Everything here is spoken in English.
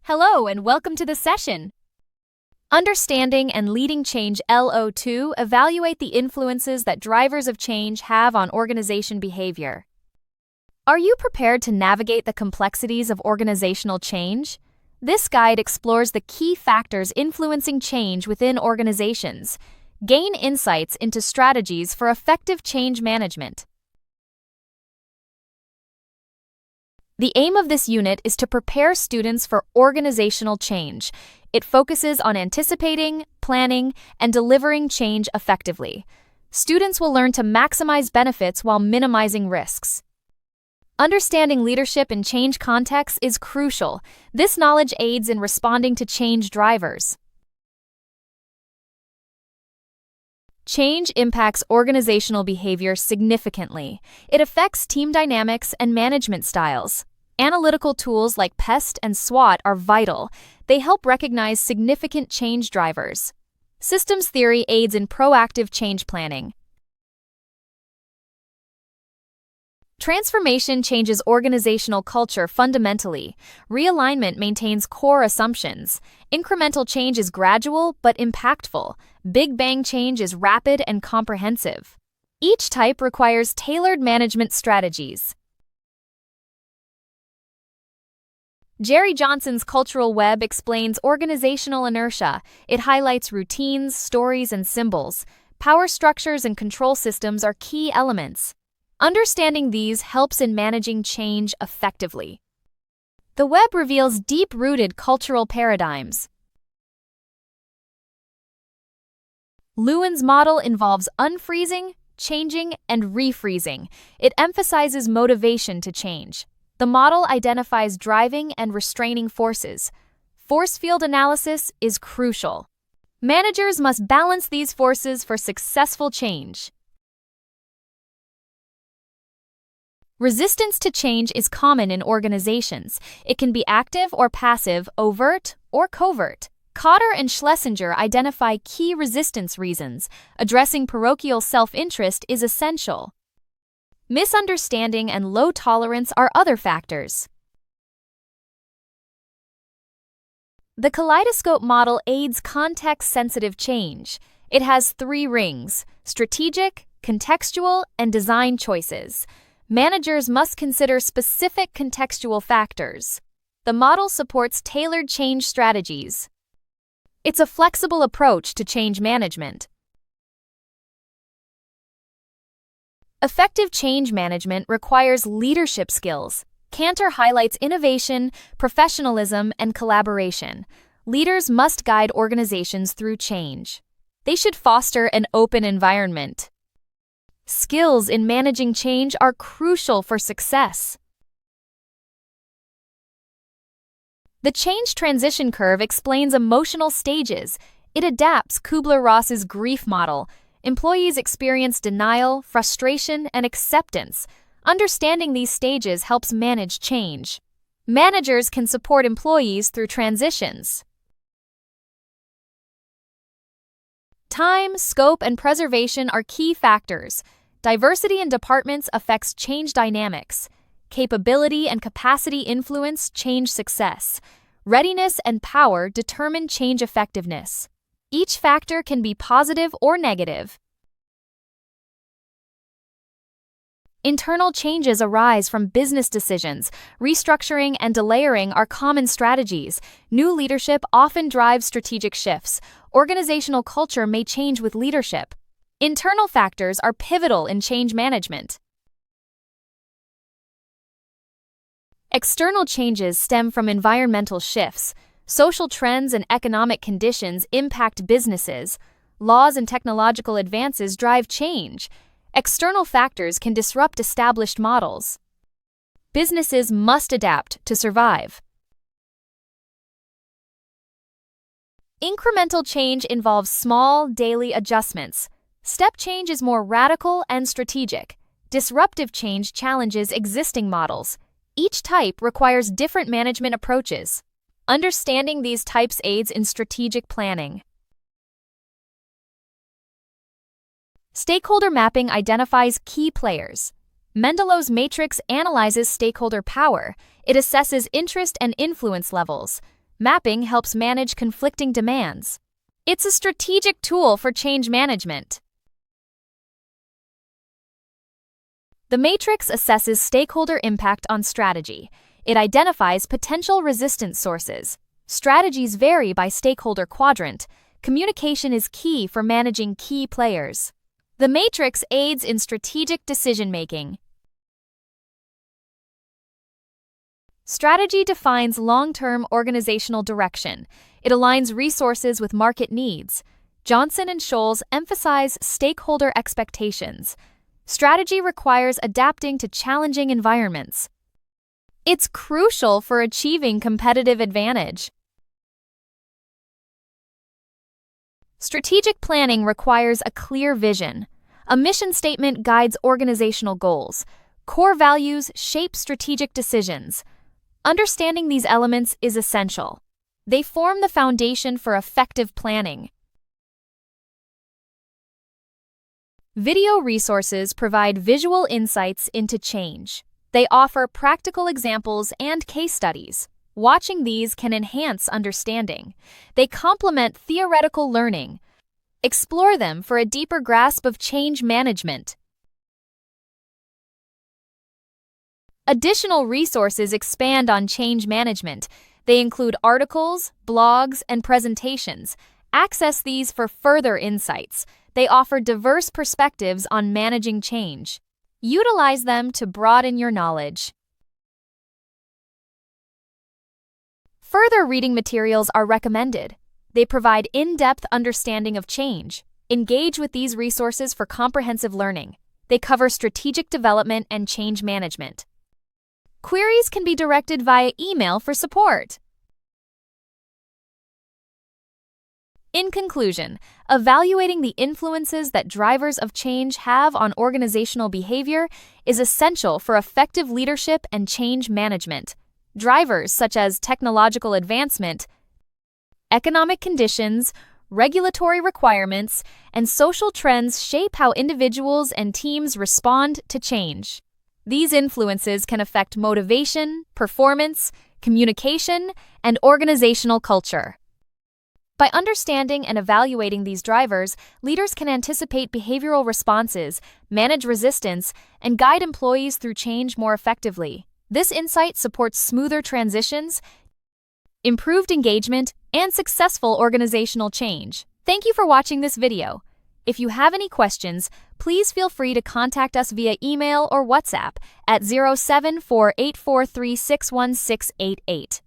Hello and welcome to the session. Understanding and Leading Change LO2 evaluate the influences that drivers of change have on organization behavior. Are you prepared to navigate the complexities of organizational change? This guide explores the key factors influencing change within organizations. Gain insights into strategies for effective change management. The aim of this unit is to prepare students for organizational change. It focuses on anticipating, planning, and delivering change effectively. Students will learn to maximize benefits while minimizing risks. Understanding leadership in change contexts is crucial. This knowledge aids in responding to change drivers. Change impacts organizational behavior significantly. It affects team dynamics and management styles. Analytical tools like PEST and SWOT are vital. They help recognize significant change drivers. Systems theory aids in proactive change planning. Transformation changes organizational culture fundamentally. Realignment maintains core assumptions. Incremental change is gradual but impactful. Big bang change is rapid and comprehensive. Each type requires tailored management strategies. Jerry Johnson's Cultural Web explains organizational inertia. It highlights routines, stories, and symbols. Power structures and control systems are key elements. Understanding these helps in managing change effectively. The web reveals deep-rooted cultural paradigms. Lewin's model involves unfreezing, changing, and refreezing. It emphasizes motivation to change. The model identifies driving and restraining forces. Force field analysis is crucial. Managers must balance these forces for successful change. Resistance to change is common in organizations. It can be active or passive, overt or covert. Cotter and Schlesinger identify key resistance reasons. Addressing parochial self-interest is essential. Misunderstanding and low tolerance are other factors. The kaleidoscope model aids context-sensitive change. It has 3 rings: strategic, contextual, and design choices. Managers must consider specific contextual factors. The model supports tailored change strategies. It's a flexible approach to change management. Effective change management requires leadership skills. Cantor highlights innovation, professionalism, and collaboration. Leaders must guide organizations through change. They should foster an open environment. Skills in managing change are crucial for success. The change transition curve explains emotional stages. It adapts Kubler-Ross's grief model. Employees experience denial, frustration, and acceptance. Understanding these stages helps manage change. Managers can support employees through transitions. Time, scope, and preservation are key factors. Diversity in departments affects change dynamics. Capability and capacity influence change success. Readiness and power determine change effectiveness. Each factor can be positive or negative. Internal changes arise from business decisions. Restructuring and delayering are common strategies. New leadership often drives strategic shifts. Organizational culture may change with leadership. Internal factors are pivotal in change management. External changes stem from environmental shifts. Social trends and economic conditions impact businesses. Laws and technological advances drive change. External factors can disrupt established models. Businesses must adapt to survive. Incremental change involves small, daily adjustments. Step change is more radical and strategic. Disruptive change challenges existing models. Each type requires different management approaches. Understanding these types aids in strategic planning. Stakeholder mapping identifies key players. Mendelow's matrix analyzes stakeholder power. It assesses interest and influence levels. Mapping helps manage conflicting demands. It's a strategic tool for change management. The matrix assesses stakeholder impact on strategy. It identifies potential resistance sources. Strategies vary by stakeholder quadrant. Communication is key for managing key players. The matrix aids in strategic decision-making. Strategy defines long-term organizational direction. It aligns resources with market needs. Johnson and Scholes emphasize stakeholder expectations. Strategy requires adapting to challenging environments. It's crucial for achieving competitive advantage. Strategic planning requires a clear vision. A mission statement guides organizational goals. Core values shape strategic decisions. Understanding these elements is essential. They form the foundation for effective planning. Video resources provide visual insights into change. They offer practical examples and case studies. Watching these can enhance understanding. They complement theoretical learning. Explore them for a deeper grasp of change management. Additional resources expand on change management. They include articles, blogs, and presentations. Access these for further insights. They offer diverse perspectives on managing change. Utilize them to broaden your knowledge. Further reading materials are recommended. They provide in-depth understanding of change. Engage with these resources for comprehensive learning. They cover strategic development and change management. Queries can be directed via email for support. In conclusion, evaluating the influences that drivers of change have on organizational behavior is essential for effective leadership and change management. Drivers such as technological advancement, economic conditions, regulatory requirements, and social trends shape how individuals and teams respond to change. These influences can affect motivation, performance, communication, and organizational culture. By understanding and evaluating these drivers, leaders can anticipate behavioral responses, manage resistance, and guide employees through change more effectively. This insight supports smoother transitions, improved engagement, and successful organizational change. Thank you for watching this video. If you have any questions, please feel free to contact us via email or WhatsApp at 07484361688.